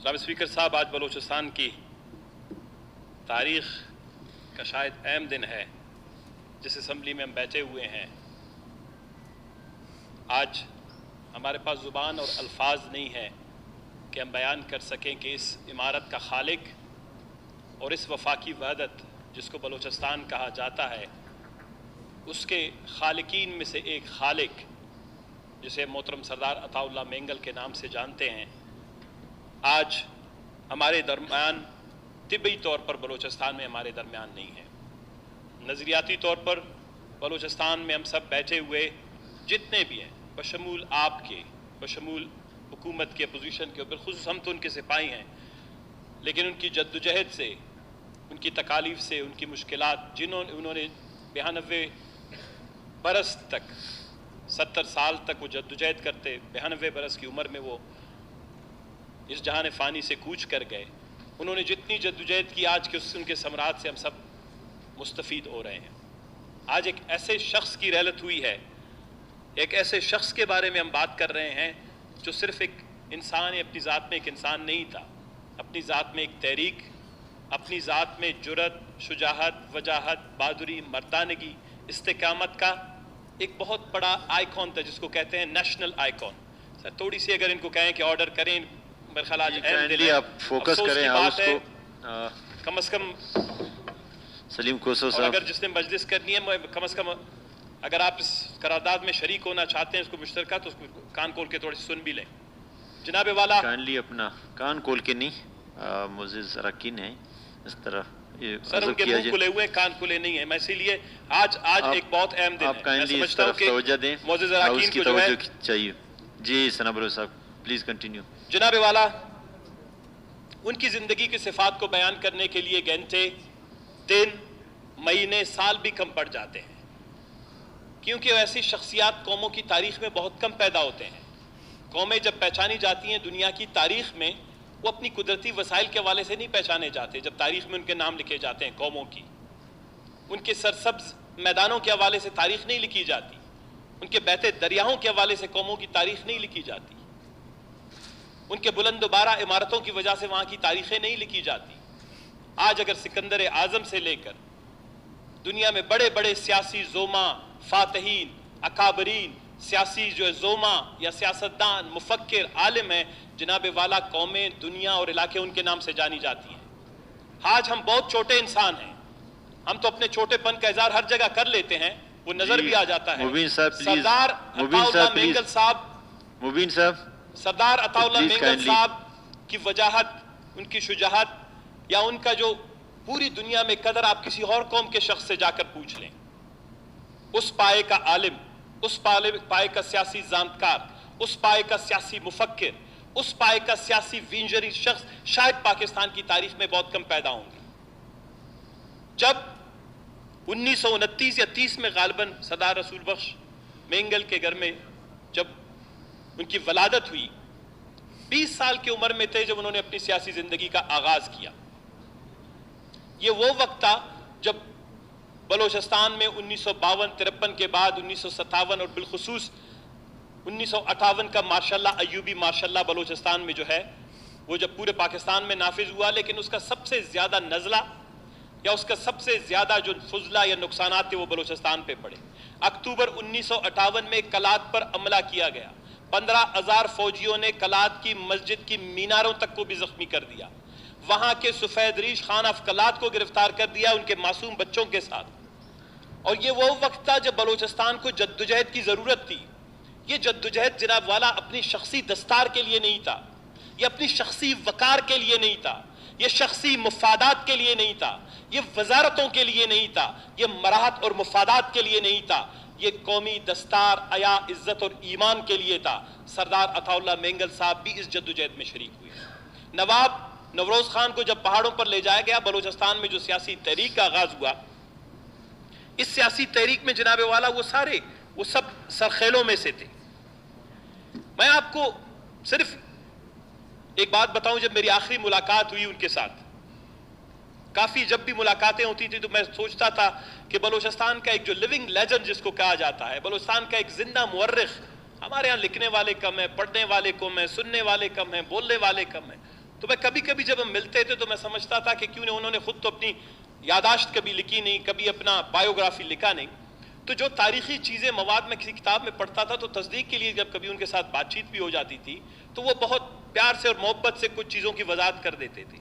जनाब स्पीकर साहब, आज बलूचिस्तान की तारीख़ का शायद अहम दिन है जिस असम्बली में हम बैठे हुए हैं। आज हमारे पास ज़ुबान और अल्फाज नहीं है कि हम बयान कर सकें कि इस इमारत का खालिक और इस वफाकी वहदत जिसको बलूचिस्तान कहा जाता है, उसके खालिकीन में से एक खालिक जिसे मोहतरम सरदार अताउल्लाह मेंगल के नाम से जानते हैं, आज हमारे दरमियान तिब्बी तौर पर बलूचिस्तान में हमारे दरमियान नहीं है। नज़रियाती तौर पर बलूचिस्तान में हम सब बैठे हुए जितने भी हैं, बशमूल आपके, बशमूल हुकूमत के, अपोजिशन के, बिलखुसूस हम तो उनके सिपाही हैं, लेकिन उनकी जद्दोजहद से, उनकी तकालीफ से, उनकी मुश्किलात, उन्होंने 92 बरस तक, 70 साल तक वो जद्दोजहद करते, 92 बरस की उम्र में वो इस जहान फ़ानी से कूच कर गए। उन्होंने जितनी जद्दोजहद की, आज के उनके सम्राट से हम सब मुस्तफ़ीद हो रहे हैं। आज एक ऐसे शख्स की रहलत हुई है, एक ऐसे शख्स के बारे में हम बात कर रहे हैं जो सिर्फ़ एक इंसान या अपनी ज़ात में एक इंसान नहीं था, अपनी ज़ात में एक तहरीक, अपनी ज़ात में जुरत, शुजाहत, वजाहत, बहादुरी, मर्दानगी, इस्तिकामत का एक बहुत बड़ा आइकॉन था जिसको कहते हैं नेशनल आइकॉन। सर थोड़ी सी अगर इनको कहें कि ऑर्डर करें, मेरे ख्याल आज आप फोकस करें हाउस को, कम से कम सलीम कोसो साहब, अगर जिसने मजलिस करनी है, कम से कम अगर आप इस करारदाद में शरीक होना चाहते हैं, इसको मुश्तरका, तो उसको कान खोल के थोड़ी सुन भी लें। जनाब वाला काइंडली अपना कान खोल के नहीं, मुअज़्ज़िज़ अरकान है इस तरह सर, उनके मुंह खुले हुए, कान खुले नहीं है। मैं इसीलिए आज एक बहुत अहम दिन है। मैं समझता हूं कि मुअज़्ज़िज़ अरकान को जो है चाहिए। जी सनाबरो साहब, प्लीज कंटिन्यू। जनाब वाला, उनकी जिंदगी की सिफात को बयान करने के लिए घंटे, दिन, महीने, साल भी कम पड़ जाते हैं, क्योंकि ऐसी शख्सियात कौमों की तारीख में बहुत कम पैदा होते हैं। कौमें जब पहचानी जाती हैं दुनिया की तारीख में, वो अपनी कुदरती वसाइल के हवाले से नहीं पहचाने जाते। जब तारीख में उनके नाम लिखे जाते हैं कौमों की, उनके सरसब्ज मैदानों के हवाले से तारीख नहीं लिखी जाती, उनके बहते दरियाओं के हवाले से कौमों की तारीख नहीं लिखी जाती, उनके बुलंदबारा इमारतों की वजह से वहाँ की तारीखें नहीं लिखी जाती। आज अगर सिकंदर आज़म से लेकर दुनिया में बड़े बड़े सियासी जोमा, फातहीन, अकाबरीन, सियासी जो जोमा या सियासतदान, मुफक्किर, आलिम है, जनाब वाला कौमें, दुनिया और इलाके उनके नाम से जानी जाती हैं। आज हम बहुत छोटे इंसान हैं, हम तो अपने छोटेपन का इजहार हर जगह कर लेते हैं, वो नजर भी आ जाता है। सरदार अताउल्लाह मेंगल साहब, मुबीन साहब, सरदार अताउल्लाह मेंगल साहब की वजाहत, उनकी शुजाहत या उनका जो पूरी दुनिया में कदर आप किसी और कौम के शख्स से जाकर पूछ लें। उस पाए का आलिम, उस पाए का सियासी जानकार, उस पाए का सियासी मुफक्किर, उस पाए का सियासी विंजरी शख्स शायद पाकिस्तान की तारीख में बहुत कम पैदा होंगे। जब 1929 या 30 में गालिबन सरदार रसूल बख्श मेंगल के घर में जब उनकी वलादत हुई, 20 साल की उम्र में थे जब उन्होंने अपनी सियासी जिंदगी का आगाज किया। ये वो वक्त था जब बलोचिस्तान में 1952-53 के बाद 1957 और बिलखुसूस 1958 का मार्शल्लाह अयूबी मार्शल्लाह बलोचिस्तान में जो है वो जब पूरे पाकिस्तान में नाफिज हुआ, लेकिन उसका सबसे ज्यादा नजला या उसका सबसे ज्यादा जो फुजला या नुकसानात थे वो बलोचिस्तान पे पड़े। अक्टूबर 1958 में कलात पर हमला किया गया, 15,000 फौजियों ने कलात की मस्जिद की मीनारों तक को भी जख्मी कर दिया। वहां के सफेद रीश खान अफकलात को गिरफ्तार कर दिया उनके मासूम बच्चों के साथ। और ये वो वक्त था जब बलोचिस्तान को जद्दोजहद की जरूरत थी। ये जद्दोजहद जनाब वाला अपनी शख्सी दस्तार के लिए नहीं था, ये अपनी शख्सी वकार के लिए नहीं था, ये शख्सी मुफादात के लिए नहीं था, ये वजारतों के लिए नहीं था, ये मराहत और मुफादात के लिए नहीं था, ये कौमी दस्तार, अया, इज्जत और ईमान के लिए था। सरदार अताउल्लाह मेंगल साहब भी इस जद्दोजहद में शरीक हुए। नवाब नवरोज खान को जब पहाड़ों पर ले जाया गया, बलूचिस्तान में जो सियासी तहरीक का आगाज हुआ, इस सियासी तहरीक में जनाब वाला वो सब सरखेलों में से थे। मैं आपको सिर्फ एक बात बताऊं, जब मेरी आखिरी मुलाकात हुई उनके साथ, काफी जब भी मुलाकातें होती थी तो मैं सोचता था कि बलूचिस्तान का एक जो लिविंग लेजेंड जिसको कहा जाता है, बलूचिस्तान का एक जिंदा मुअर्रिख, हमारे यहाँ लिखने वाले कम हैं, पढ़ने वाले कम हैं, सुनने वाले कम हैं, बोलने वाले कम हैं, تو میں کبھی کبھی جب ہم ملتے تھے تو میں سمجھتا تھا کہ کیوں نہیں انہوں نے خود تو اپنی یاداشت کبھی لکھی نہیں, کبھی اپنا بایوگرافی لکھا نہیں. تو جو تاریخی چیزیں مواد میں کسی کتاب میں پڑھتا تھا تو تصدیق کے لیے جب کبھی ان کے ساتھ بات چیت بھی ہو جاتی تھی تو وہ بہت پیار سے اور محبت سے کچھ چیزوں کی وضاحت کر دیتے تھے.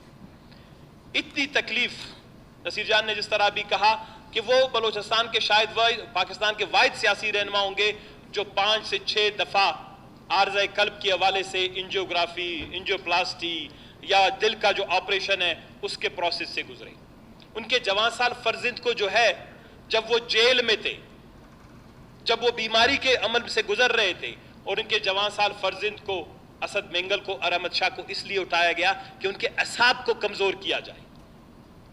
اتنی تکلیف, نصیر جان نے جس طرح بھی کہا کہ وہ بلوچستان کے شاید پاکستان کے واحد سیاسی رہنما ہوں گے جو 5 سے 6 دفعہ عارضہ قلب کے حوالے سے انجیوگرافی, انجیوپلاسٹی یا دل کا جو آپریشن ہے اس کے پروسیس سے گزرے. ان کے جوان سال فرزند کو جو ہے جب وہ جیل میں تھے, جب وہ بیماری کے عمل سے گزر رہے تھے, اور ان کے جوان سال فرزند کو, اسد مینگل کو اور احمد شاہ کو اس لیے اٹھایا گیا کہ ان کے اعصاب کو کمزور کیا جائے,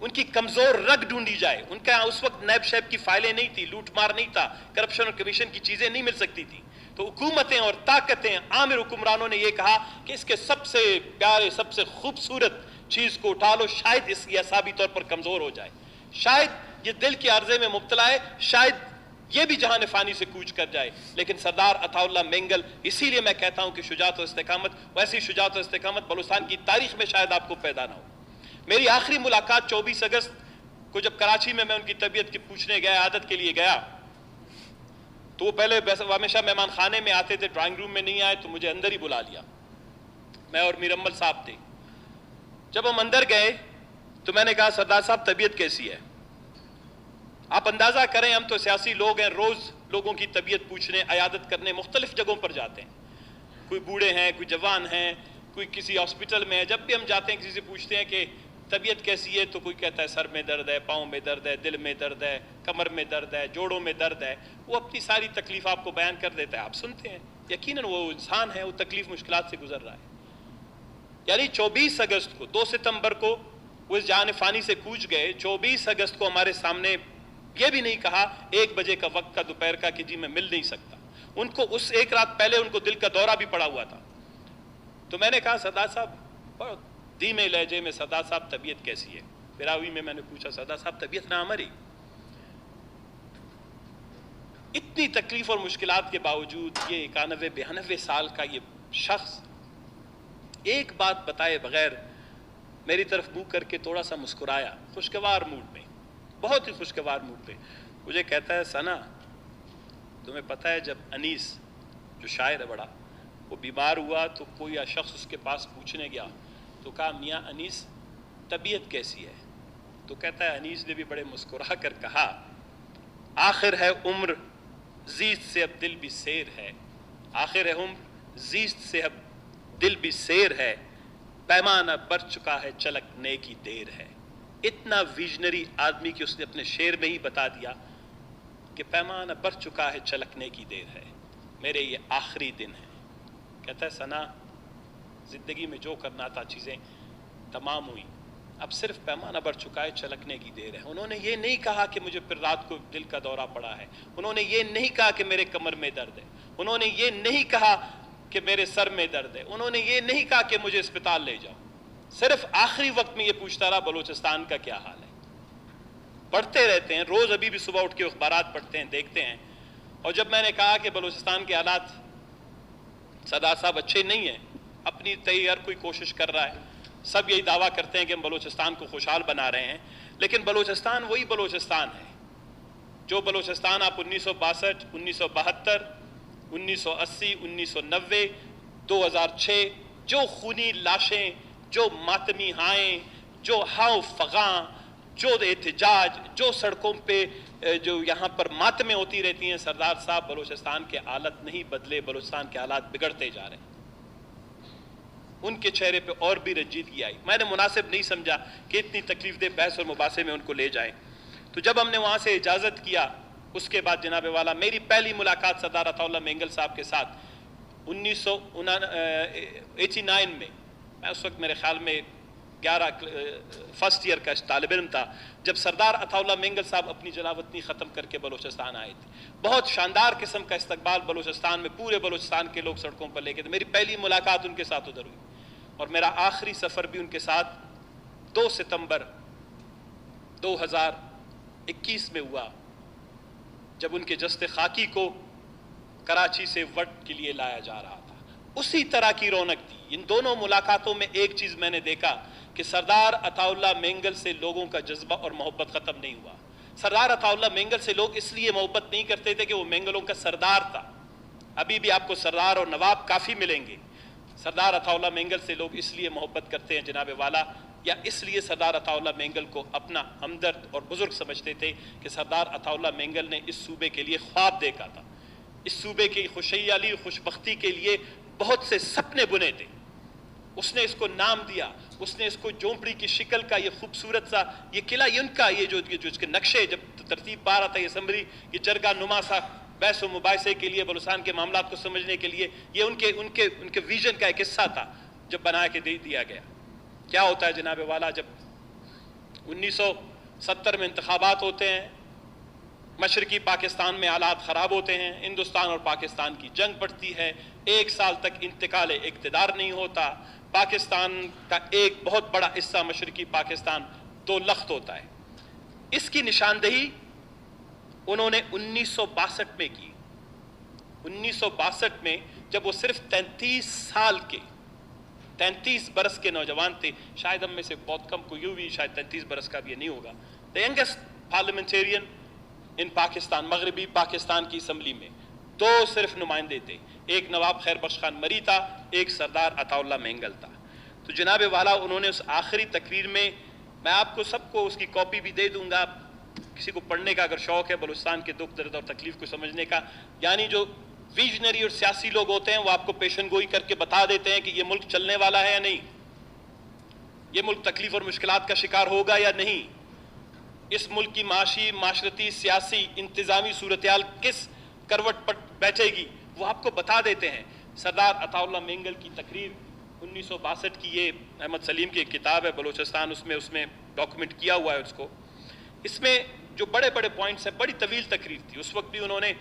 ان کی کمزور رگ ڈھونڈی جائے. ان کا اس وقت نیب شیب کی فائلیں نہیں تھی, لوٹ مار نہیں تھا, کرپشن اور کمیشن کی چیزیں نہیں مل سکتی تھی. تو حکومتیں اور طاقتیں, عامر حکمرانوں نے یہ کہا کہ اس کے سب سے پیارے, سب سے خوبصورت چیز کو اٹھا لو, شاید اس کی اعصابی طور پر کمزور ہو جائے, شاید یہ دل کے عارضے میں مبتلا ہے, شاید یہ بھی جہان فانی سے کوچ کر جائے. لیکن سردار عطا اللہ مینگل, اسی لیے میں کہتا ہوں کہ شجاعت و استقامت, ویسی شجاعت و استقامت بلوچستان کی تاریخ میں شاید آپ کو پیدا نہ ہو. میری آخری ملاقات 24 اگست کو جب کراچی میں ان کی طبیعت کی پوچھنے گیا, عادت کے لیے گیا, تو وہ پہلے ہمیشہ مہمان خانے میں آتے تھے, ڈرائنگ روم میں نہیں آئے تو مجھے اندر ہی بلا لیا, میں اور میر امل صاحب تھے. جب ہم اندر گئے تو میں نے کہا سردار صاحب طبیعت کیسی ہے؟ آپ اندازہ کریں ہم تو سیاسی لوگ ہیں, روز لوگوں کی طبیعت پوچھنے, عیادت کرنے مختلف جگہوں پر جاتے ہیں, کوئی بوڑھے ہیں, کوئی جوان ہیں, کوئی کسی ہاسپٹل میں ہے. جب بھی ہم جاتے ہیں کسی سے پوچھتے ہیں کہ طبیعت کیسی ہے تو کوئی کہتا ہے سر میں درد ہے, پاؤں میں درد ہے, دل میں درد ہے, کمر میں درد ہے, جوڑوں میں درد ہے. وہ اپنی ساری تکلیف آپ کو بیان کر دیتا ہے, آپ سنتے ہیں. یقیناً وہ انسان ہے, وہ تکلیف مشکلات سے گزر رہا ہے. یعنی 24 اگست کو, 2 ستمبر کو وہ اس جہان فانی سے کوچ گئے. 24 اگست کو ہمارے سامنے یہ بھی نہیں کہا 1 بجے کا وقت کا دوپہر کا کہ جی میں مل نہیں سکتا. ان کو اس ایک رات پہلے ان کو دل کا دورہ بھی پڑا ہوا تھا. تو میں نے کہا سردار صاحب, بہت دھیمے لہجے میں, سردار صاحب طبیعت کیسی ہے؟ براوی میں نے پوچھا سردار صاحب طبیعت نہ ہماری. اتنی تکلیف اور مشکلات کے باوجود یہ 91-92 سال کا یہ شخص ایک بات بتائے بغیر میری طرف منہ کر کے تھوڑا سا مسکرایا, خوشگوار موڈ میں, بہت ہی خوشگوار موڈ پہ. مجھے کہتا ہے ثنا تمہیں پتہ ہے جب انیس جو شاعر ہے بڑا, وہ بیمار ہوا تو کوئی شخص اس کے پاس پوچھنے گیا تو کہا میاں انیس طبیعت کیسی ہے؟ تو کہتا ہے انیس نے بھی بڑے مسکرا کر کہا آخر ہے عمر زیست سے اب دل بھی سیر ہے, آخر ہے عمر زیست سے اب دل بھی سیر ہے, پیمانہ بڑھ چکا ہے چلکنے کی دیر ہے. اتنا ویژنری آدمی کہ اس نے اپنے شعر میں ہی بتا دیا کہ پیمانہ بڑھ چکا ہے چلکنے کی دیر ہے, میرے یہ آخری دن ہے. کہتا ہے ثنا زندگی میں جو کرنا تھا چیزیں تمام ہوئی, اب صرف پیمانہ بڑھ چکا ہے چلکنے کی دیر ہے. انہوں نے یہ نہیں کہا کہ مجھے پھر رات کو دل کا دورہ پڑا ہے, انہوں نے یہ نہیں کہا کہ میرے کمر میں درد ہے, انہوں نے یہ نہیں کہا کہ میرے سر میں درد ہے, انہوں نے یہ نہیں کہا کہ مجھے اسپتال لے جاؤ. صرف آخری وقت میں یہ پوچھتا رہا بلوچستان کا کیا حال ہے. پڑھتے رہتے ہیں روز, ابھی بھی صبح اٹھ کے اخبارات پڑھتے ہیں, دیکھتے ہیں. اور جب میں نے کہا کہ بلوچستان کے حالات سردار صاحب اچھے نہیں ہیں, اپنی تئی ہر کوئی کوشش کر رہا ہے, سب یہی دعویٰ کرتے ہیں کہ ہم بلوچستان کو خوشحال بنا رہے ہیں, لیکن بلوچستان وہی بلوچستان ہے جو بلوچستان آپ 1962, 1972, 1980, 1990, 2006 جو خونی لاشیں, جو ماتمی ہائیں, جو ہاؤ فغاں, جو احتجاج, جو سڑکوں پہ جو یہاں پر ماتمیں ہوتی رہتی ہیں, سردار صاحب بلوچستان کے حالت نہیں بدلے, بلوچستان کے حالات بگڑتے جا رہے ہیں. ان کے چہرے پہ اور بھی رنجیدگی آئی. میں نے مناسب نہیں سمجھا کہ اتنی تکلیف دہ بحث اور مباحثے میں ان کو لے جائیں. تو جب ہم نے وہاں سے اجازت کیا, اس کے بعد جناب والا میری پہلی ملاقات سردار عطا اللہ مینگل صاحب کے ساتھ 1989 میں, میں اس وقت میرے خیال میں 11 فرسٹ ایئر کا طالب علم تھا, جب سردار عطا اللہ مینگل صاحب اپنی جلاوطنی ختم کر کے بلوچستان آئے تھے. بہت شاندار قسم کا استقبال بلوچستان میں, پورے بلوچستان کے لوگ سڑکوں پر لے کے تھے. میری پہلی ملاقات ان کے ساتھ ادھر ہوئی, اور میرا آخری سفر بھی ان کے ساتھ 2 ستمبر 2021 میں ہوا, جب ان کے جسد خاکی کو کراچی سے وٹ کے لیے لایا جا رہا تھا. उसी तरह की रौनक थी। इन दोनों मुलाकातों में एक चीज मैंने देखा कि सरदार अताउल्लाह मेंगल से लोगों का जज्बा और मोहब्बत खत्म नहीं हुआ। सरदार अताउल्लाह मेंगल से लोग इसलिए मोहब्बत नहीं करते थे कि वो मेंगलों का सरदार था। अभी भी आपको सरदार और नवाब काफी मिलेंगे। सरदार अताउल्लाह मेंगल से लोग इसलिए मोहब्बत करते हैं जनाब वाला, या इसलिए सरदार अताउल्लाह मेंगल को अपना हमदर्द और बुजुर्ग समझते थे कि सरदार अताउल्लाह मेंगल ने इस सूबे के लिए ख्वाब देखा था, इस सूबे की खुशहाली खुशबख्ती के लिए बहुत से सपने बुने थे। उसने इसको नाम दिया, उसने इसको झोंपड़ी की शिकल का ये खूबसूरत सा ये किला, ये उनका ये जो इसके नक्शे जब तरतीब पा रहा था, ये असम्बली ये जरगा नुमा सा बहस मुबाइसे के लिए, बलूचिस्तान के मामलात को समझने के लिए, ये उनके उनके उनके विजन का एक हिस्सा था जब बना के दे दिया गया। क्या होता है जनाब वाला, जब 1970 में इंतखाबात होते हैं, मशरकी पाकिस्तान में हालात ख़राब होते हैं, हिंदुस्तान और पाकिस्तान की जंग पड़ती है, 1 साल तक इंतकाल इक़्तिदार नहीं होता, पाकिस्तान का एक बहुत बड़ा हिस्सा मशरकी पाकिस्तान 2 लख्त होता है। इसकी निशानदही उन्होंने 1962 में की। 1962 में जब वो सिर्फ 33 बरस के नौजवान थे, शायद हम में से बहुत कम कोई भी शायद 33 बरस का भी नहीं होगा। द यंगेस्ट पार्लियामेंटेरियन इन पाकिस्तान, मगरबी पाकिस्तान की असम्बली में 2 सिर्फ नुमाइंदे थे, एक नवाब खैर बख्श खान मरी था, एक सरदार अताउल्लाह मेंगल था। तो जनाब वाला उन्होंने उस आखिरी तकरीर में, मैं आपको सबको उसकी कॉपी भी दे दूंगा, किसी को पढ़ने का अगर शौक है, बलूचिस्तान के दुख दर्द और तकलीफ को समझने का, यानी जो विजनरी और सियासी लोग होते हैं वो आपको पेशन गोई करके बता देते हैं कि ये मुल्क चलने वाला है या नहीं, ये मुल्क तकलीफ और मुश्किलात का शिकार होगा या नहीं, इस मुल्क की माशी, माशरती, सियासी, इंतजामी सूरत-ए-हाल किस करवट पर बैठेगी, वो आपको बता देते हैं। सरदार अताउल्लाह मेंगल की तकरीर 1962 की, ये अहमद सलीम की एक किताब है बलूचिस्तान, उसमें डॉक्यूमेंट किया हुआ है उसको। इसमें जो बड़े बड़े पॉइंट्स हैं, बड़ी तवील तकरीर थी। उस वक्त भी उन्होंने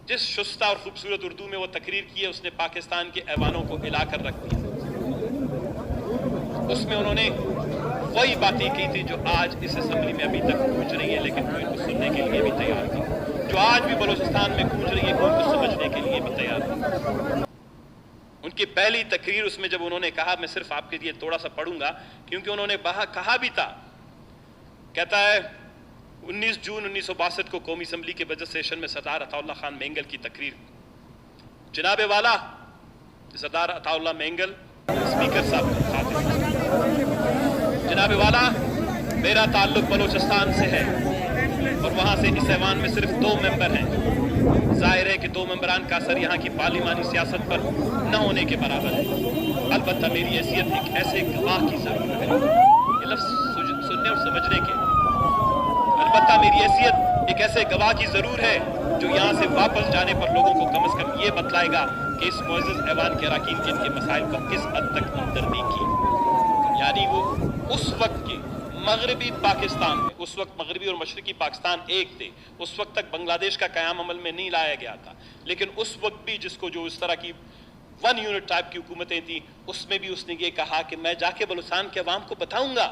जिस शुस्ता और खूबसूरत उर्दू में वो तकरीर की है, उसने पाकिस्तान के ऐवानों को हिला कर रख दिया। उसमें उन्होंने वही बातें की थी जो आज इस असम्बली में अभी तक गूंज रही है, लेकिन कोई कुछ सुनने के लिए भी तैयार नहीं, जो आज भी बलूचिस्तान में गूंज रही है, कोई कुछ समझने के लिए भी तैयार नहीं। उनकी पहली तकरीर, उसमें जब उन्होंने कहा, मैं सिर्फ आपके लिए थोड़ा सा पढ़ूंगा क्योंकि उन्होंने कहा भी था, कहता है 19 जून 1962 को कौमी असम्बली के बजट सेशन में सरदार अताउल्लाह खान मेंगल की तकरीर। जनाब वाला सरदार अताउल्लाह मेंगल स्पीकर साहब के साथ, जनाब वाला मेरा ताल्लुक बलूचिस्तान से है और वहां से इस ऐवान में सिर्फ 2 मेंबर हैं। जाहिर है कि 2 मेंबरान का असर यहाँ की पार्लिमानी सियासत पर न होने के बराबर है। अलबत्ता मेरी हैसियत एक ऐसे गवाह की जरूरत है, ये लफ्ज सुनने और समझने के, अलबत्ता मेरी हैसियत एक ऐसे गवाह की जरूर है जो यहाँ से वापस जाने पर लोगों को कम से कम ये बतलाएगा कि इस मुअज़्ज़ज़ ऐवान के अरकान के इनके मसाइल पर किस हद तक हमदर्दी की। यानी वो उस वक्त के मगरबी पाकिस्तान में, उस वक्त मगरबी और मशरकी पाकिस्तान एक थे, उस वक्त तक बांग्लादेश का क़याम अमल में नहीं लाया गया था, लेकिन उस वक्त भी जिसको जो इस तरह की 1 यूनिट टाइप की हुकूमतें थी, उसमें भी उसने ये कहा कि मैं जाके बलूचिस्तान के अवाम को बताऊंगा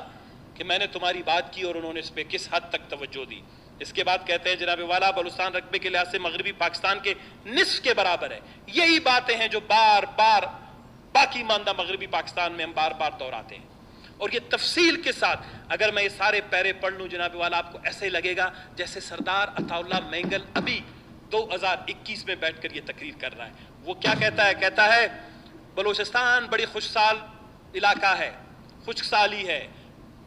कि मैंने तुम्हारी बात की और उन्होंने इस पर किस हद तक तवज्जो दी। इसके बाद कहते हैं जनाब वाला बलूचिस्तान रकबे के लिहाज से मगरबी पाकिस्तान के निस्फ के बराबर है। यही बातें हैं जो बार बार बाकी मानदा मगरबी पाकिस्तान में हम बार बार दोहराते हैं, और ये तफसील के साथ अगर मैं ये सारे पैरे पढ़ लूँ जनाब वाला, आपको ऐसे लगेगा जैसे सरदार अताउल्लाह मेंगल अभी 2021 में बैठकर ये तकरीर कर रहा है। वो क्या कहता है? कहता है बलूचिस्तान बड़ी खुशहाल इलाका है, खुशहाली है,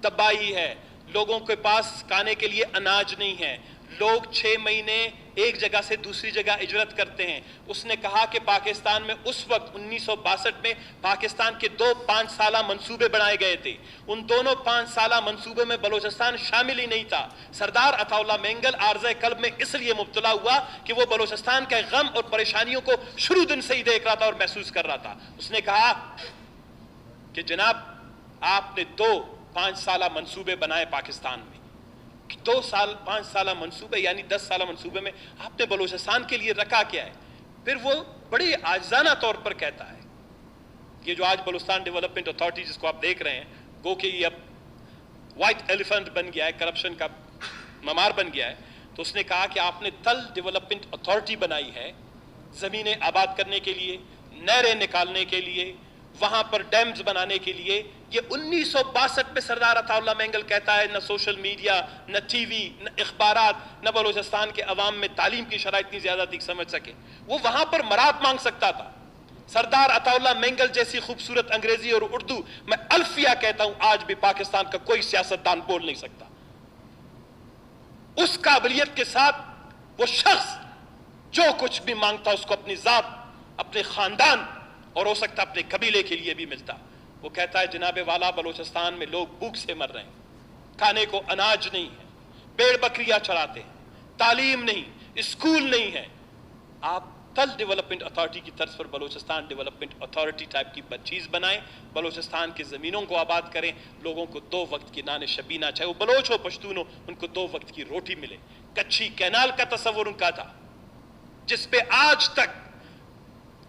तबाही है, लोगों के पास खाने के लिए अनाज नहीं है, लोग 6 महीने एक जगह से दूसरी जगह हिजरत करते हैं। उसने कहा कि पाकिस्तान में उस वक्त 1962 में पाकिस्तान के 2 5 साला मंसूबे बनाए गए थे, उन दोनों 5 साला मंसूबे में बलूचिस्तान शामिल ही नहीं था। सरदार अताउल्लाह मेंगल आर्ज़े कल्ब में इसलिए मुब्तला हुआ कि वो बलूचिस्तान के गम और परेशानियों को शुरू दिन से ही देख रहा था और महसूस कर रहा था। उसने कहा कि जनाब आपने 2 5 साला मंसूबे बनाए पाकिस्तान में, 2 साल 5 साला मंसूबे यानी 10 साला मंसूबे में आपने बलूचिस्तान के लिए रखा क्या है? फिर वो बड़े आजाना तौर पर कहता है, ये जो आज बलूचिस्तान डेवलपमेंट अथॉरिटी जिसको आप देख रहे हैं, गो कि ये अब व्हाइट एलिफेंट बन गया है, करप्शन का ममार बन गया है, तो उसने कहा कि आपने तल डेवलपमेंट अथॉरिटी बनाई है जमीनें आबाद करने के लिए, नहरें निकालने के लिए, वहां पर डैम्स बनाने के लिए। ये 1962 में सरदार अताउल्लाह मेंगल कहता है, न सोशल मीडिया, न टीवी, न अखबारात, न बलोचिस्तान के अवाम में तालीम की शराइत इतनी ज्यादा थी समझ सके। वो वहां पर मराद मांग सकता था। सरदार अताउल्लाह मेंगल जैसी खूबसूरत अंग्रेजी और उर्दू, मैं अल्फिया कहता हूं, आज भी पाकिस्तान का कोई सियासतदान बोल नहीं सकता। उस काबिलियत के साथ वो शख्स जो कुछ भी मांगता उसको अपनी जात, अपने खानदान और हो सकता अपने कबीले के लिए भी मिलता। वो कहता है, जनाबे वाला, बलोचिस्तान में लोग भूख से मर रहे हैं, खाने को अनाज नहीं है, भेड़ बकरियां चराते हैं, तालीम नहीं, स्कूल नहीं है। आप तल डेवलपमेंट अथॉरिटी की तर्ज पर बलोचिस्तान डेवलपमेंट अथॉरिटी टाइप की चीज बनाएं, बलोचिस्तान की जमीनों को आबाद करें, लोगों को 2 वक्त की नान शबीना, चाहे वो बलोच हो पश्तून हो, उनको 2 वक्त की रोटी मिले। कच्ची कैनाल का तस्वुर उनका था, जिस पे आज तक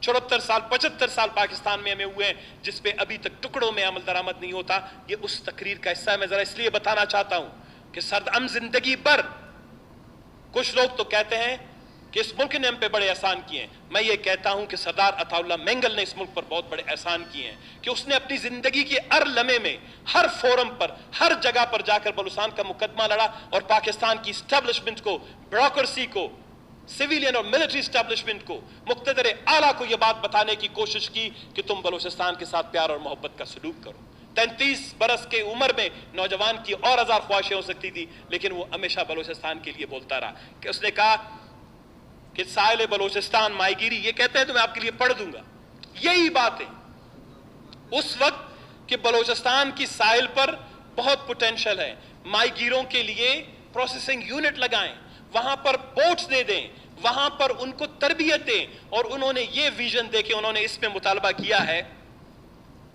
74 साल 75 साल पाकिस्तान में हमें हुए हैं, जिस पे अभी तक टुकड़ों में अमल दरामद नहीं होता। ये उस तकरीर का हिस्सा है। मैं जरा इसलिए बताना चाहता हूं कि सरदम जिंदगी भर कुछ लोग तो कहते हैं कि इस मुल्क ने हम पे बड़े एहसान किए हैं। मैं ये कहता हूं कि सरदार अताउल्लाह मेंगल ने इस मुल्क पर बहुत बड़े एहसान किए हैं कि उसने अपनी जिंदगी के हर लम्हे में, हर फोरम पर, हर जगह पर जाकर बलूचिस्तान का मुकदमा लड़ा और पाकिस्तान की स्टैब्लिशमेंट को, ब्यूरोक्रेसी को, सिविलियन और मिलिट्री स्टैब्लिशमेंट को, मुक्तदर आला को यह बात बताने की कोशिश की कि तुम बलूचिस्तान के साथ प्यार और मोहब्बत का सलूक करो। 33 बरस के उम्र में नौजवान की और 1000 ख्वाहिशें हो सकती थी, लेकिन वो हमेशा बलूचिस्तान के लिए बोलता रहा। कि उसने कहा कि साहिल बलूचिस्तान माहीगीरी, ये कहते हैं तो मैं आपके लिए पढ़ दूंगा। यही बात है उस वक्त कि बलूचिस्तान की साहिल पर बहुत पोटेंशियल है, माहीगीरों के लिए प्रोसेसिंग यूनिट लगाएं, वहां पर बोट्स दे दें, वहां पर उनको तरबियत दें। और उन्होंने ये विजन देके उन्होंने इसमें मुतालबा किया है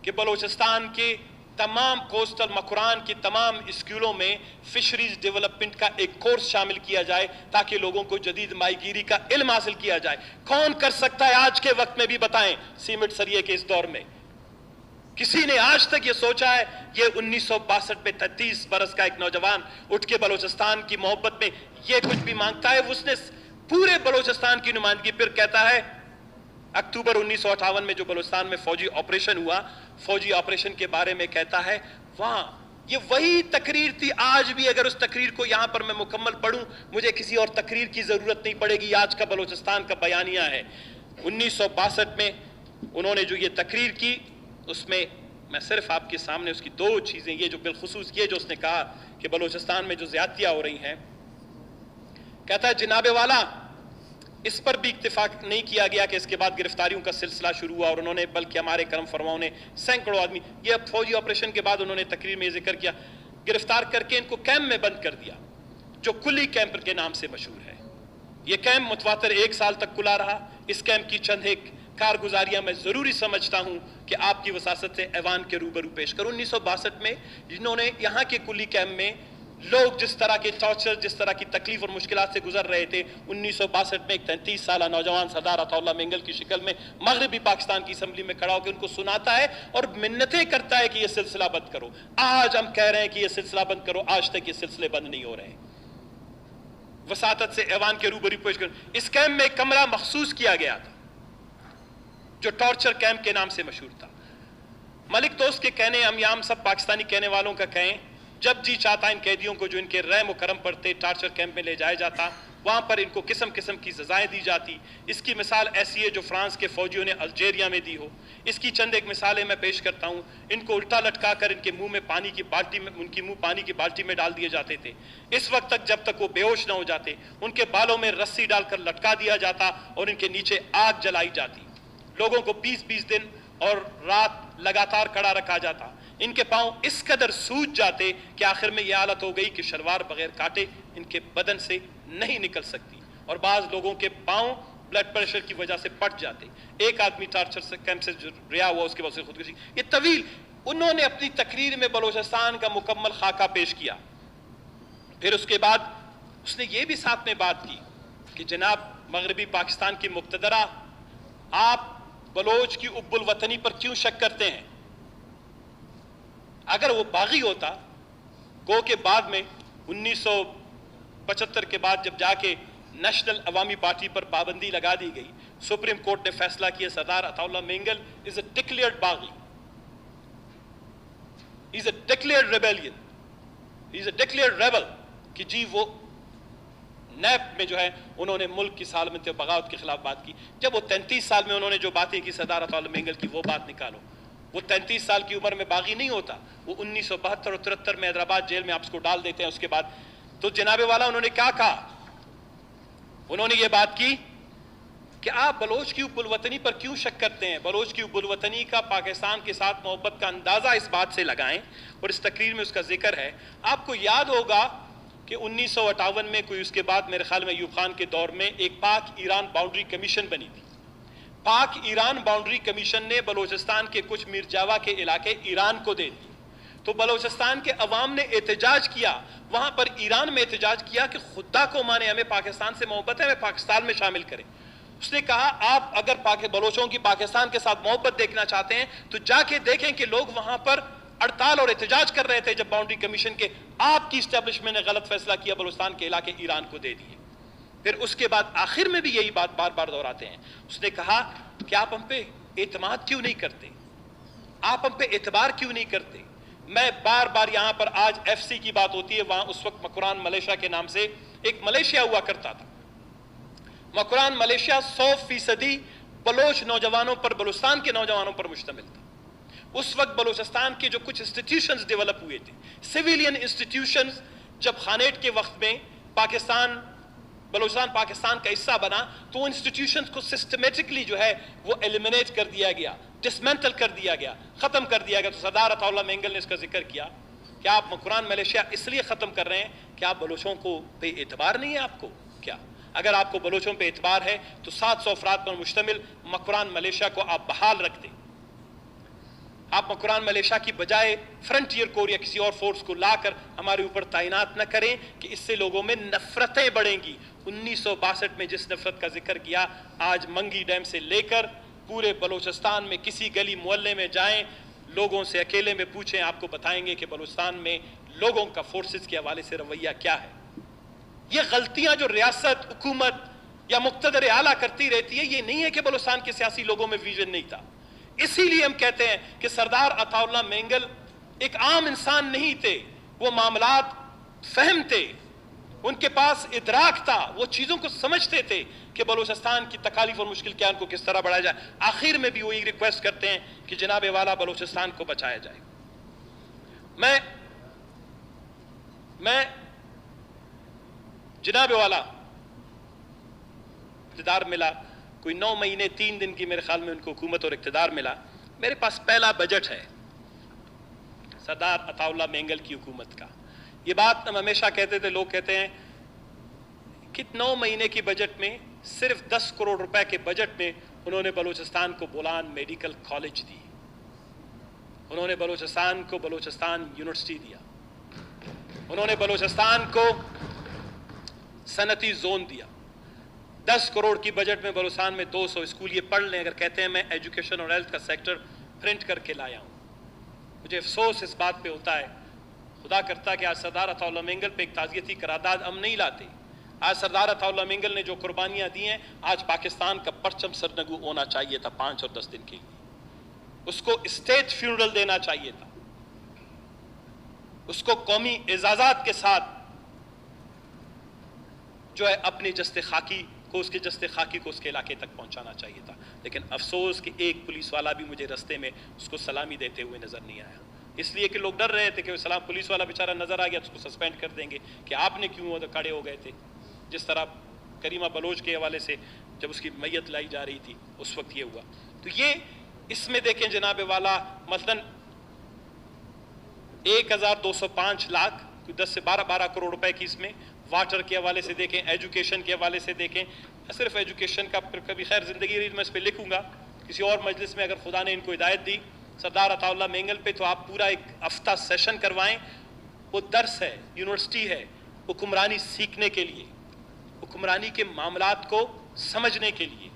कि बलूचिस्तान के तमाम कोस्टल मकुरान की तमाम स्कूलों में फिशरीज डेवलपमेंट का एक कोर्स शामिल किया जाए ताकि लोगों को जदीद माहीगीरी का इल्म हासिल किया जाए। कौन कर सकता है आज के वक्त में भी बताएं, सीमेंट सरिये के इस दौर में किसी ने आज तक ये सोचा है? ये 1962 में 33 बरस का एक नौजवान उठ के बलूचिस्तान की मोहब्बत में ये कुछ भी मांगता है। उसने पूरे बलूचिस्तान की नुमाइंदगी, फिर कहता है अक्टूबर 1958 में जो बलूचिस्तान में फौजी ऑपरेशन हुआ, फौजी ऑपरेशन के बारे में कहता है, वहां ये वही तकरीर थी। आज भी अगर उस तकरीर को यहां पर मैं मुकम्मल पढ़ूं, मुझे किसी और तकरीर की जरूरत नहीं पड़ेगी। आज का बलूचिस्तान का बयानिया है। 1962 में उन्होंने जो ये तकरीर की, उसमें मैं सिर्फ आपके सामने उसकी 2 चीजें, ये जो बिलखुसूस ये जो उसने कहा कि बलूचिस्तान में जो ज्यादतियां हो रही हैं, कहता है जनाबे वाला, इस पर भी इत्तेफाक नहीं किया गया कि इसके बाद गिरफ्तारियों का सिलसिला शुरू हुआ और उन्होंने, बल्कि हमारे करम फरमाओं ने सैकड़ों आदमी, ये अब फौजी ऑपरेशन के बाद उन्होंने तकरीर में जिक्र किया, गिरफ्तार करके इनको कैंप में बंद कर दिया जो कुली कैंप के नाम से मशहूर है। यह कैंप मुतवातर 1 साल तक खुला रहा। इस कैंप की चंद एक कारगुजारियां मैं जरूरी समझता हूं कि आपकी वसासत से ऐवान के रूबरू पेश करूं। 1962 में जिन्होंने यहां के कुली कैंप में लोग जिस तरह के टॉर्चर, जिस तरह की तकलीफ और मुश्किलात से गुजर रहे थे, 1962 में एक 33 साल नौजवान सरदार अताउल्लाह मेंगल की शक्ल में मगरबी पाकिस्तान की असम्बली में खड़ा होकर उनको सुनाता है और मिन्नतें करता है कि यह सिलसिला बंद करो। आज हम कह रहे हैं कि यह सिलसिला बंद करो, आज तक ये सिलसिले बंद नहीं हो रहे। वसातत से ऐवान के रूबरू पेश करो। इस कैंप में एक कमरा मखसूस किया गया था जो टॉर्चर कैंप के नाम से मशहूर था। मलिक दोस्त के कहने, हम सब पाकिस्तानी कहने वालों का कहें, जब जी चाहता इन कैदियों को जो इनके रहम करम पर थे टार्चर कैंप में ले जाया जाता, वहां पर इनको किस्म किस्म की सजाएं दी जाती। इसकी मिसाल ऐसी है जो फ्रांस के फौजियों ने अल्जेरिया में दी हो। इसकी चंद एक मिसालें मैं पेश करता हूं। इनको उल्टा लटका कर इनके मुंह में पानी की बाल्टी में, उनकी मुंह पानी की बाल्टी में डाल दिए जाते थे। इस वक्त तक जब तक वो बेहोश ना हो जाते, उनके बालों में रस्सी डालकर लटका दिया जाता और इनके नीचे आग जलाई जाती। लोगों को 20-20 दिन और रात लगातार खड़ा रखा जाता। इनके पांव इस कदर सूज जाते कि आखिर में यह हालत हो गई कि शलवार बगैर काटे इनके बदन से नहीं निकल सकती और बाज लोगों के पांव ब्लड प्रेशर की वजह से पट जाते। एक आदमी टार्चर से कैंप से रिहा हुआ, उसके बाद से खुदकुशी। ये तवील उन्होंने अपनी तकरीर में बलूचिस्तान का मुकम्मल खाका पेश किया। फिर उसके बाद उसने ये भी साथ में बात की कि जनाब मगरबी पाकिस्तान की मुक्तदरा, आप बलोच की उब्बुल वतनी पर क्यों शक करते हैं? अगर वो बागी होता, गो के बाद में 1975 के बाद जब जाके नेशनल अवामी पार्टी पर पाबंदी लगा दी गई, सुप्रीम कोर्ट ने फैसला किया Sardar Ataullah Mengal is a declared बागी, is a declared rebellion, is a declared rebel, कि जी वो नैप में जो है उन्होंने मुल्क की सालमत बगावत के खिलाफ बात की। जब वो 33 साल में उन्होंने जो बातें की सरदार अताउल्लाह मेंगल की, वो बात निकालो। वो 33 साल की उम्र में बागी नहीं होता, वो 1972 और 73 में हैदराबाद जेल में आप उसको डाल देते हैं। उसके बाद तो जनाबे वाला उन्होंने क्या कहा, उन्होंने ये बात की कि आप बलोच की बुलवतनी पर क्यों शक करते हैं। बलोच की बुलवतनी का पाकिस्तान के साथ मोहब्बत का अंदाजा इस बात से लगाएं, और इस तकरीर में उसका जिक्र है। आपको याद होगा कि 1958 में कोई उसके बाद मेरे ख्याल में अयूब खान के दौर में एक पाक ईरान बाउंड्री कमीशन बनी थी। पाक ईरान बाउंड्री कमीशन ने बलोचिस्तान के कुछ मीरजावा के इलाके ईरान को दे दिए। तो बलोचिस्तान के अवाम ने एहतजाज किया, वहां पर ईरान में एहतजाज किया कि खुदा को माने, हमें पाकिस्तान से मोहब्बत है, हमें पाकिस्तान में शामिल करें। उसने कहा आप अगर बलोचों की पाकिस्तान के साथ मोहब्बत देखना चाहते हैं तो जाके देखें कि लोग वहां पर हड़ताल और एहतजाज कर रहे थे जब बाउंड्री कमीशन के आपकी इस्टेब्लिशमेंट ने गलत फैसला किया, बलूचिस्तान के इलाके ईरान को दे दिए। फिर उसके बाद आखिर में भी यही बात बार बार दोहराते हैं। उसने कहा कि आप हम पे एतमाद क्यों नहीं करते, आप हम पे एतबार क्यों नहीं करते। मैं बार बार यहां पर, आज FC की बात होती है, वहां उस वक्त मकुरान मलेशिया के नाम से एक मलेशिया हुआ करता था। मकुरान मलेशिया 100% बलोच नौजवानों पर, बलूचिस्तान के नौजवानों पर मुश्तमिल था। उस वक्त बलूचिस्तान के जो कुछ इंस्टीट्यूशंस डेवलप हुए थे, सिविलियन इंस्टीट्यूशंस, जब खानेट के वक्त में बलूचिस्तान पाकिस्तान का हिस्सा बना तो इंस्टीट्यूशंस को सिस्टमेटिकली जो है वो एलिमिनेट कर दिया गया, डिसमेंटल कर दिया गया, खत्म कर दिया गया। तो सरदार अताउल्लाह मेंगल ने इसका जिक्र किया कि आप मकुरान मलेशिया इसलिए खत्म कर रहे हैं कि आप बलोचों को पे एतबार नहीं है आपको क्या। अगर आपको बलोचों पे एतबार है तो 700 अफराद पर मुश्तमिल मकुरान मलेशिया को आप बहाल रख दें। आप मकुरान मलेशिया की बजाय फ्रंटियर कोर या किसी और फोर्स को लाकर हमारे ऊपर तैनात न करें कि इससे लोगों में नफरतें बढ़ेंगी। 1962 में जिस नफरत का जिक्र किया, आज मंगी डैम से लेकर पूरे बलूचिस्तान में किसी गली मोहल्ले में जाएं, लोगों से अकेले में पूछें, आपको बताएंगे कि बलूचिस्तान में लोगों का फोर्सेस के हवाले से रवैया क्या है। ये गलतियां जो रियासत, हुकूमत या मुक्तदर आला करती रहती है, ये नहीं है कि बलूचिस्तान के सियासी लोगों में विजन नहीं था। इसीलिए हम कहते हैं कि सरदार अताउल्लाह मेंगल एक आम इंसान नहीं थे, वो मामलात फहम थे, उनके पास इदराक था, वो चीजों को समझते थे कि बलूचिस्तान की तकालीफ और मुश्किल क्या उनको किस तरह बढ़ाया जाए। आखिर में भी वही रिक्वेस्ट करते हैं कि जनाबे वाला बलूचिस्तान को बचाया जाए। मैं जनाबे वाला इक़्तिदार मिला, कोई 9 महीने 3 दिन की मेरे ख्याल में उनको हुकूमत और इक़्तिदार मिला। मेरे पास पहला बजट है सरदार अताउल्लाह मेंगल की हुकूमत का। ये बात हम हमेशा कहते थे, लोग कहते हैं कि 9 महीने की बजट में सिर्फ 10 करोड़ रुपए के बजट में उन्होंने बलूचिस्तान को बोलान मेडिकल कॉलेज दी, उन्होंने बलूचिस्तान को बलूचिस्तान यूनिवर्सिटी दिया, उन्होंने बलूचिस्तान को सनती जोन दिया। 10 करोड़ की बजट में बलूचिस्तान में 200 स्कूल। ये पढ़ लें, अगर कहते हैं मैं एजुकेशन और हेल्थ का सेक्टर प्रिंट करके लाया हूँ। मुझे अफसोस इस बात पे होता है, खुदा करता कि आज सरदार अताउल्लाह मेंगल पे एक ताज़ियती करारदाद हम नहीं लाते। आज सरदार अताउल्लाह मेंगल ने जो कुर्बानियाँ दी हैं, आज पाकिस्तान का परचम सरनगू होना चाहिए था 5 और 10 दिन के लिए, उसको स्टेट फ्यूनरल देना चाहिए था, उसको कौमी एजाज़ात के साथ जो है अपनी जस्ते खाकी को, उसके जस्ते खाकी को उसके इलाके तक पहुंचाना चाहिए था। लेकिन अफसोस कि एक पुलिस वाला भी मुझे रास्ते में उसको सलामी देते हुए नजर नहीं आया, इसलिए कि लोग डर रहे थे कि सलाम पुलिस वाला बेचारा नजर आ गया तो उसको सस्पेंड कर देंगे कि आपने क्यों खड़े हो गए थे। जिस तरह करीमा बलोच के हवाले से जब उसकी मैयत लाई जा रही थी उस वक्त ये हुआ। तो ये इसमें देखें जनाबे वाला, मसलन 1205 लाख, 10 से 12 करोड़ रुपए की इसमें वाटर के हवाले से देखें, एजुकेशन के हवाले से देखें। सिर्फ एजुकेशन का कभी खैर जिंदगी रही मैं इस पर लिखूंगा किसी और मजलिस में, अगर खुदा ने इनको हिदायत दी सरदार अताउल्लाह मेंगल पे, तो आप पूरा एक हफ्ता सेशन करवाएं। वो दर्स है, यूनिवर्सिटी है हुक्मरानी सीखने के लिए, हुक्मरानी के मामलात को समझने के लिए,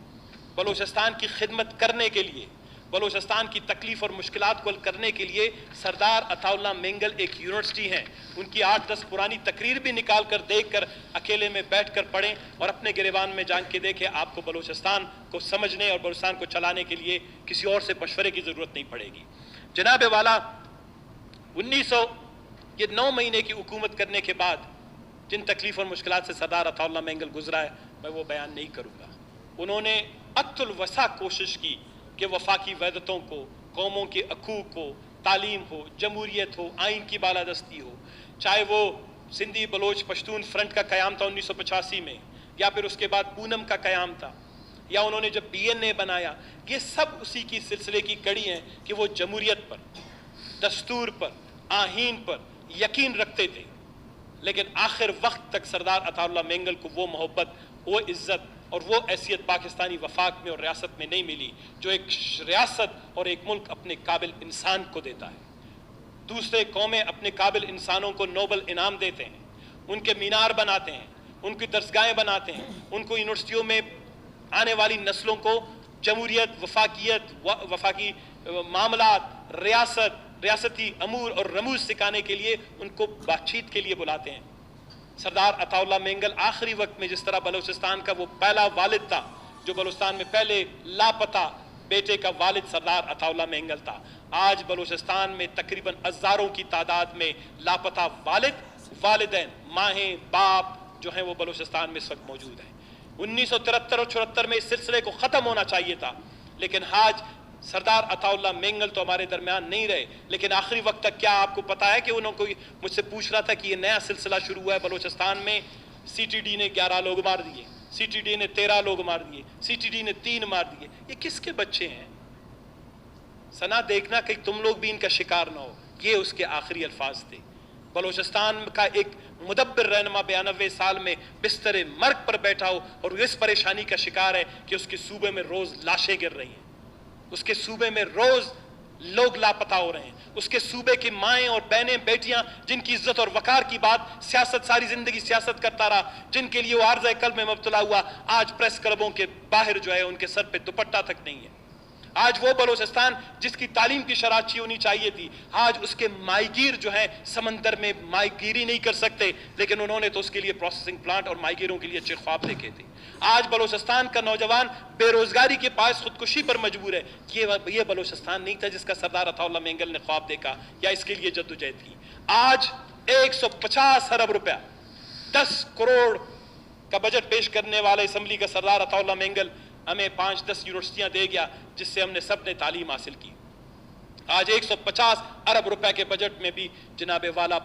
बलूचिस्तान की खिदमत करने के लिए, بلوچستان کی تکلیف اور مشکلات کو حل کرنے کے لیے سردار عطا اللہ مینگل ایک یونیورسٹی ہیں، ان کی 8-10 پرانی تقریر بھی نکال کر دیکھ کر اکیلے میں بیٹھ کر پڑھیں اور اپنے گریبان میں جان کے دیکھیں، آپ کو بلوچستان کو سمجھنے اور بلوچستان کو چلانے کے لیے کسی اور سے مشورے کی ضرورت نہیں پڑے گی۔ جناب والا، 9 مہینے کی حکومت کرنے کے بعد جن تکلیف اور مشکلات سے سردار عطا اللہ مینگل گزرا ہے میں وہ بیان نہیں کروں گا۔ انہوں نے اقت الوسع کوشش کی کہ وفاقی وحدتوں کو، قوموں کے حقوق کو، تعلیم ہو، جمہوریت ہو، آئین کی بالادستی ہو، چاہے وہ سندھی بلوچ پشتون فرنٹ کا قیام تھا 1985 میں، یا پھر اس کے بعد پونم کا قیام تھا، یا انہوں نے جب BNA بنایا، یہ سب اسی کی سلسلے کی کڑی ہیں کہ وہ جمہوریت پر، دستور پر، آئین پر یقین رکھتے تھے۔ لیکن آخر وقت تک سردار عطا اللہ مینگل کو وہ محبت، وہ عزت اور وہ حیثیت پاکستانی وفاق میں اور ریاست میں نہیں ملی جو ایک ریاست اور ایک ملک اپنے قابل انسان کو دیتا ہے۔ دوسرے قومیں اپنے قابل انسانوں کو نوبل انعام دیتے ہیں، ان کے مینار بناتے ہیں، ان کی درسگاہیں بناتے ہیں، ان کو یونیورسٹیوں میں آنے والی نسلوں کو جمہوریت، وفاقی معاملات، ریاستی امور اور رموز سکھانے کے لیے ان کو بات چیت کے لیے بلاتے ہیں۔ سردار عطا اللہ مینگل آخری وقت میں جس طرح بلوچستان کا وہ پہلا والد تھا جو بلوچستان میں پہلے لاپتہ بیٹے کا والد سردار عطا اللہ مینگل تھا، آج بلوچستان میں تقریباً ہزاروں کی تعداد میں لاپتہ والدین، ماہیں، باپ جو ہیں وہ بلوچستان میں اس وقت موجود ہیں۔ 1973 اور 74 میں اس سلسلے کو ختم ہونا چاہیے تھا، لیکن آج سردار عطا اللہ مینگل تو ہمارے درمیان نہیں رہے، لیکن آخری وقت تک کیا آپ کو پتا ہے کہ انہوں کو مجھ سے پوچھ رہا تھا کہ یہ نیا سلسلہ شروع ہوا ہے بلوچستان میں، CTD نے 11 لوگ مار دیے، CTD نے 13 لوگ مار دیے، CTD نے 3 مار دیے، یہ کس کے بچے ہیں؟ سنا دیکھنا کہ تم لوگ بھی ان کا شکار نہ ہو، یہ اس کے آخری الفاظ تھے۔ بلوچستان کا ایک مدبر رہنما 92 سال میں بستر مرگ پر بیٹھا ہو اور اس پریشانی کا شکار ہے کہ اس کے صوبے میں روز لاشیں گر رہی ہیں، اس کے صوبے میں روز لوگ لاپتہ ہو رہے ہیں، اس کے صوبے کی مائیں اور بہنیں، بیٹیاں جن کی عزت اور وقار کی بات سیاست ساری زندگی سیاست کرتا رہا، جن کے لیے وہ عارضہ قلب میں مبتلا ہوا، آج پریس کلبوں کے باہر جو ہے ان کے سر پہ دوپٹہ تک نہیں ہے۔ آج وہ بلوچستان جس کی تعلیم کی شرح اچھی ہونی چاہیے تھی، آج اس کے ماہی گیر جو ہیں سمندر میں ماہی گیری نہیں کر سکتے، لیکن انہوں نے تو اس کے لیے پروسیسنگ پلانٹ اور ماہی گیروں کے لیے اچھے خواب دیکھے تھے۔ آج بلوچستان کا نوجوان بے روزگاری کے باعث خودکشی پر مجبور ہے، یہ بلوچستان نہیں تھا جس کا سردار عطا اللہ مینگل نے خواب دیکھا یا اس کے لیے جدوجہد کی۔ آج 150 ارب روپیہ 10 کروڑ کا بجٹ پیش کرنے والے اسمبلی کا سردار عطا اللہ مینگل ہمیں 5-10 یونیورسٹیاں دے گیا جس سے ہم نے سب نے تعلیم حاصل کی۔ آج 150 ارب روپے کے بجٹ میں بھی جناب والا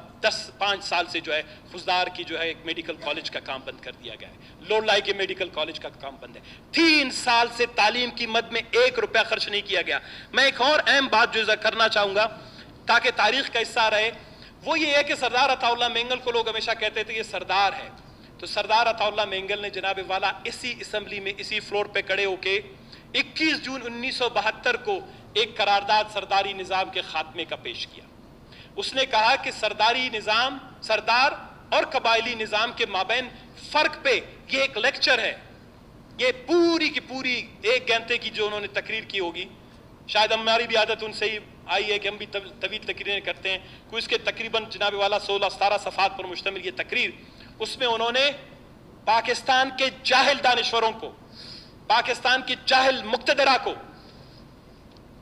5 سال سے جو ہے خزدار کی جو ہے ایک میڈیکل کالج کا کام بند کر دیا گیا ہے، لوڑلائی کے میڈیکل کالج کا کام بند ہے۔ 3 سال سے تعلیم کی مد میں 1 روپیہ خرچ نہیں کیا گیا۔ میں ایک اور اہم بات جو کرنا چاہوں گا تاکہ تاریخ کا حصہ رہے، وہ یہ ہے کہ سردار عطا اللہ مینگل کو لوگ ہمیشہ کہتے تھے یہ سردار ہے، تو سردار عطا اللہ مینگل نے جناب والا اسی اسمبلی میں اسی فلور پہ کھڑے ہو کے 21 جون 1972 کو ایک قرارداد سرداری نظام کے خاتمے کا پیش کیا۔ اس نے کہا کہ سرداری نظام، سردار اور قبائلی نظام کے مابین فرق پہ یہ ایک لیکچر ہے، یہ پوری کی پوری 1 گھنٹے کی جو انہوں نے تقریر کی ہوگی، شاید ہماری بھی عادت ان سے ہی آئی ہے کہ ہم بھی طویل تقریریں کرتے ہیں، کوئی اس کے تقریباً جناب والا 16-17 صفحات پر مشتمل یہ تقریر، اس میں انہوں نے پاکستان کے جاہل دانشوروں کو، پاکستان کی جاہل مقتدرہ کو،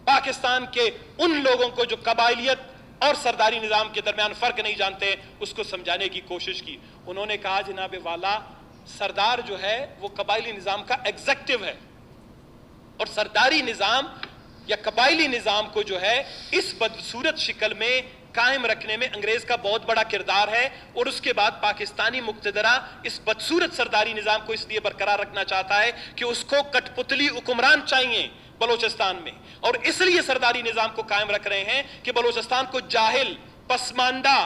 پاکستان کے ان لوگوں کو جو قبائلیت اور سرداری نظام کے درمیان فرق نہیں جانتے ہیں، اس کو سمجھانے کی کوشش کی۔ انہوں نے کہا جناب والا سردار جو ہے وہ قبائلی نظام کا ایگزیکٹو ہے، اور سرداری نظام یا قبائلی نظام کو جو ہے اس بدصورت شکل میں قائم رکھنے میں انگریز کا بہت بڑا کردار ہے، اور اس کے بعد پاکستانی مقتدرہ اس بدصورت سرداری نظام کو اس لیے برقرار رکھنا چاہتا ہے کہ اس کو کٹ پتلی حکمران چاہیے بلوچستان میں، اور اس لیے سرداری نظام کو قائم رکھ رہے ہیں کہ بلوچستان کو جاہل، پسماندہ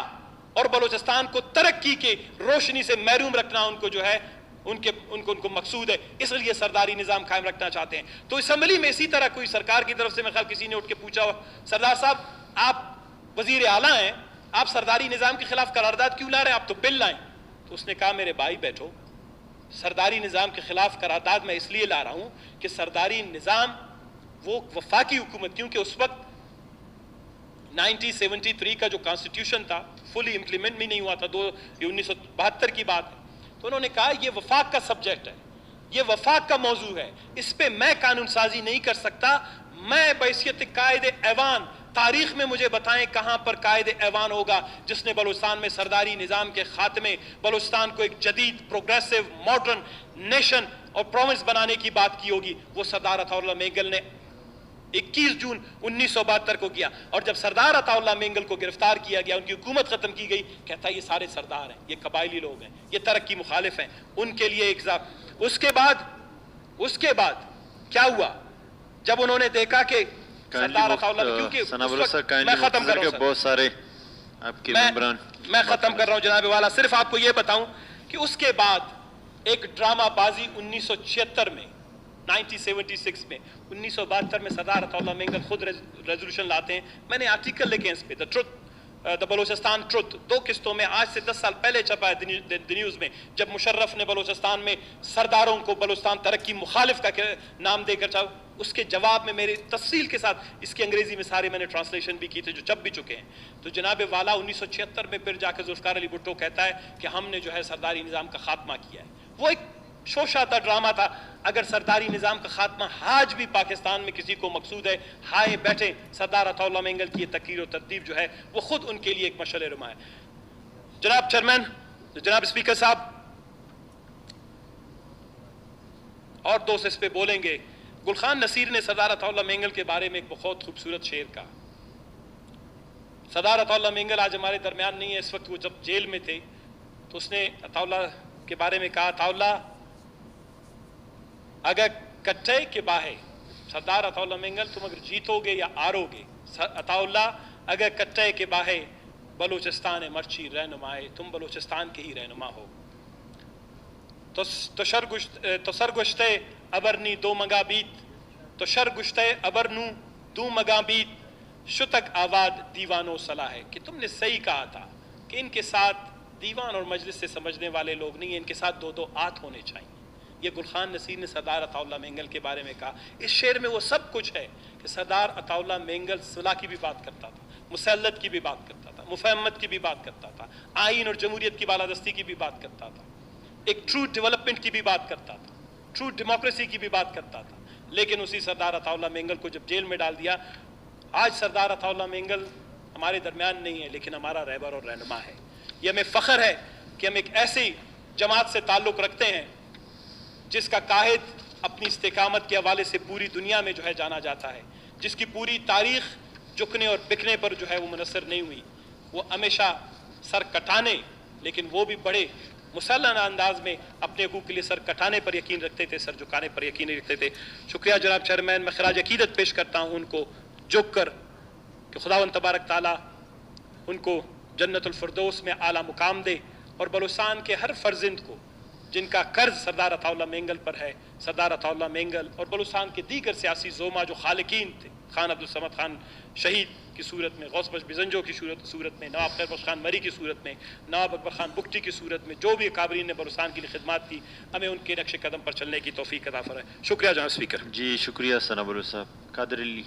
اور بلوچستان کو ترقی کے روشنی سے محروم رکھنا ان کو جو ہے ان کو مقصود ہے، اس لیے سرداری نظام قائم رکھنا چاہتے ہیں۔ تو اسمبلی میں اسی طرح کوئی سرکار کی طرف سے میں خیال کسی نے اٹھ کے پوچھا ہوا، سردار صاحب آپ وزیر اعلیٰ ہیں، آپ سرداری نظام کے خلاف قرارداد کیوں لا رہے ہیں، آپ تو بل لائیں۔ تو اس نے کہا میرے بھائی بیٹھو، سرداری نظام کے خلاف قرارداد میں اس لیے لا رہا ہوں کہ سرداری نظام वो वफाकी हुकूमत, क्योंकि उस वक्त 1973 का जो कॉन्स्टिट्यूशन था फुली इम्प्लीमेंट भी नहीं हुआ था, 1972 की बात है। तो उन्होंने कहा ये वफाक का सब्जेक्ट है, ये वफाक का मौजू है, इस पे मैं कानून साजी नहीं कर सकता। मैं बहैसियत कायदे ऐवान, तारीख में मुझे बताएं कहां पर कायदे ऐवान होगा जिसने बलूचिस्तान में सरदारी निज़ाम के खात्मे, बलूचिस्तान को एक जदीद प्रोग्रेसिव मॉडर्न नेशन और प्रोविंस बनाने की बात की होगी। वो सरदार अताउल्लाह मेंगल ने 21 जून 1972 को किया। और जब सरदार अताउल्लाह मेंगल को गिरफ्तार किया गया, उनकी हुकूमत खत्म की गई, कहता है ये सारे सरदार हैं, ये कबायली लोग हैं, ये तरक्की मुखालिफ हैं, उनके लिए एग्जाम। उसके बाद क्या हुआ, जब उन्होंने देखा कि सरदार अताउल्लाह, क्योंकि मैं खत्म कर रहा हूं, बहुत सारे आपके मैं खत्म कर रहा हूं जनाब वाला, सिर्फ आपको यह बताऊं कि उसके बाद एक ड्रामाबाजी 1976 में, 1976 में, 1972 में सरदार अताउल्लाह मेंगल खुद रेजोल्यूशन लाते हैं। मैंने आर्टिकल लिखे इस पे, the truth, the Balochistan truth, 2 किस्तों में, आज से 10 साल पहले छपा है द न्यूज़ में, जब मुशर्रफ ने बलूचिस्तान में सरदारों को बलूचिस्तान तरक्की मुखालिफ का नाम देकर चाहो, उसके जवाब में मेरे तफसील के साथ इसकी अंग्रेजी में सारे मैंने ट्रांसलेशन भी की थे जो छप भी चुके हैं। तो जनाब वाला 1976 में फिर जाकर जुल्फ़िकार अली भुट्टो कहता है कि हमने जो है सरदारी निज़ाम का खात्मा किया है। वो एक शोशा था, ड्रामा था। अगर सरदारी निज़ाम का खात्मा आज भी पाकिस्तान में किसी को मकसूद है, हाय बैठे, सरदार अताउल्लाह मेंगल की तकीर और तरतीब जो है वो खुद उनके लिए एक मशअल रुमा है। जनाब चेयरमैन, जनाब स्पीकर साहब, और दोस्त इस पे बोलेंगे। गुलखान नसीर ने सरदार अताउल्लाह मेंगल के बारे में एक बहुत खूबसूरत शेर कहा। सरदार अताउल्लाह मेंगल आज हमारे दरमियान नहीं है, इस वक्त वो जब जेल में थे तो उसने अताउल्लाह के बारे में कहा, अताउल्लाह अगर कट्टे के बाहे, सरदार अताउल्लाह मेंगल तुम अगर जीतोगे या हारोगे, अताउल्लाह अगर कट्टे के बाहे बलूचिस्तान मर्ची रहनुमाए, तुम बलूचिस्तान के ही रहनुमा हो। तो सरगुश्ते अबरनी दो मगाबीत, तो शरगुश्ते अबरनू दो मगाबीत, शुतक आवाद दीवानो सलाह है। कि तुमने सही कहा था कि इनके साथ दीवान और मजलिस से समझने वाले लोग नहीं, इनके साथ 2-2 आत होने चाहिए। ये गुलखान नसीर ने सरदार अताउल्लाह मेंगल के बारे में कहा। इस शेर में वो सब कुछ है कि सरदार अताउल्लाह मेंगल सुलह की भी बात करता था, मुसल्लत की भी बात करता था, मुफहमत की भी बात करता था, आइन और जमहूरियत की बालादस्ती की भी बात करता था, एक ट्रू डेवलपमेंट की भी बात करता था, ट्रू डेमोक्रेसी की भी बात करता था। लेकिन उसी सरदार अताउल्लाह मेंगल को जब जेल में डाल दिया, आज सरदार अताउल्लाह मेंगल हमारे दरमियान नहीं है, लेकिन हमारा रहबर और रहनुमा है। ये हमें फ़ख्र है कि हम एक ऐसी जमात से ताल्लुक़ रखते हैं जिसका काहिद अपनी इस्तिकामत के हवाले से पूरी दुनिया में जो है जाना जाता है, जिसकी पूरी तारीख़ झुकने और बिकने पर जो है वो मुनसर नहीं हुई। वो हमेशा सर कटाने, लेकिन वो भी बड़े मुसल्लना अंदाज में अपने हकूक़ के लिए सर कटाने पर यकीन रखते थे, सर झुकाने पर यकीन रखते थे। शुक्रिया जनाब चेयरमैन, मैं खराज अकीदत पेश करता हूँ उनको झुक कर कि खुदावंद तबारक ताला उनको जन्नतुल फिरदौस में आला मुकाम दे, और बलूचिस्तान के हर फर्जिंद को जिनका कर्ज सरदार अताउल्लाह मेंगल पर है, सरदार अताउल्लाह मेंगल और बलूचिस्तान के दीगर सियासी जोमा जो खालिकीन थे, खान अब्दुल समद खान शहीद की सूरत में, गौस बख्श बिजंजो की सूरत में, नवाब खैर बख्श खान मरी की सूरत में, नवाब अकबर खान बुगटी की सूरत में, जो भी काबरीन ने बलूचिस्तान के लिए खिदमत की, हमें उनके नक्शे कदम पर चलने की तौफीक अता फरमाए। शुक्रिया जनाब स्पीकर। जी शुक्रिया सनाबुल साहब। कादर अली।